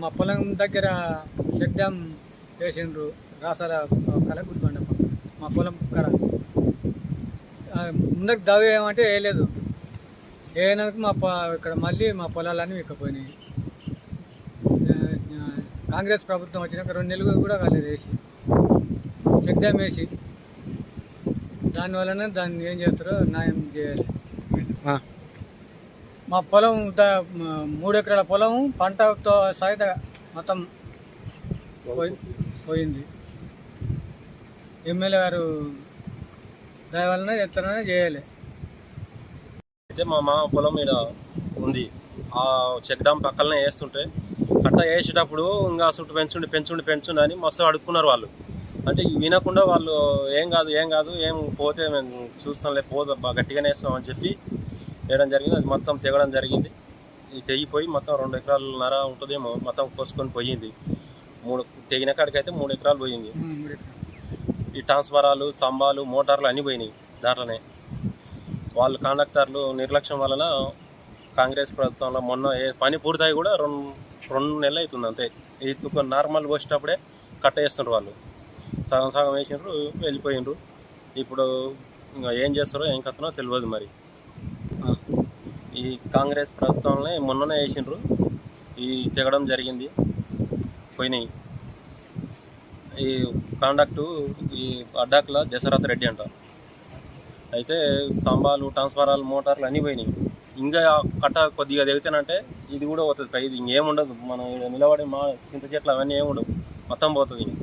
మా పొలం దగ్గర చెక్ డ్యామ్ వేసిండ్రు రాసాల కల గుర్తుపండప్ప మా పొలం కడ ముందరికి దవ్వ ఏమంటే వేయలేదు. వేయనందుకు ఇక్కడ మళ్ళీ మా పొలాలన్నీ విక్కపోయినాయి. కాంగ్రెస్ ప్రభుత్వం వచ్చినాక 2 నెలలు కూడా కాలేదు వేసి చెక్ డ్యామ్ వేసి. దానివల్లనే దాన్ని ఏం చేస్తారో న్యాయం చేయాలి. మా పొలం 3 ఎకరాల పొలం పంటతో సహిత మొత్తం పోయింది. ఎమ్మెల్యే గారు దాని వలన ఎత్తననే చేయాలి. అయితే మా మామ పొలం మీద ఉంది. ఆ చెక్ డ్యామ్ పక్కనే వేస్తుంటే కట్ట వేసేటప్పుడు ఇంకా చుట్టూ పెంచుండి అని మస్తు అడుక్కున్నారు వాళ్ళు. అంటే వినకుండా వాళ్ళు ఏం కాదు ఏం పోతే మేము చూస్తాంలే గట్టిగానే వేస్తామని చెప్పి వేయడం జరిగింది. అది మొత్తం తెగడం జరిగింది. ఇది తెగిపోయి మొత్తం 2 ఎకరాలన్నర ఉంటుందేమో మొత్తం కోసుకొని పోయింది. తెగిన కాడికైతే 3 ఎకరాలు పోయింది. ఈ ట్రాన్స్ఫారాలు, స్తంభాలు, మోటార్లు అన్నీ పోయినాయి దాంట్లోనే. వాళ్ళు కాంట్రాక్టర్లు నిర్లక్ష్యం వలన కాంగ్రెస్ ప్రభుత్వంలో మొన్న పని పూర్తయి కూడా 2 నెలలు అవుతుంది అంతే. ఇది నార్మల్ పోసేటప్పుడే కట్ట వేస్తుండ్రు వాళ్ళు. సగం వేసిండ్రు, వెళ్ళిపోయిండ్రు. ఇప్పుడు ఇంకా ఏం చేస్తారో ఏం కథనో తెలియదు. మరి ఈ కాంగ్రెస్ ప్రభుత్వంలో మొన్ననే వేసిండ్రు, ఈ తెగడం జరిగింది, పోయినాయి. ఈ కాండక్టు ఈ అడ్డాకుల దశరథ రెడ్డి అంట. అయితే స్తంభాలు, ట్రాన్స్ఫారాలు, మోటార్లు అన్నీ పోయినాయి. ఇంకా కట్ట కొద్దిగా తెగితేనంటే ఇది కూడా పోతుంది. ఇది ఇంకేముండదు. మనం నిలబడి చింత చెట్లు అవన్నీ ఏముండవు, మొత్తం పోతుంది.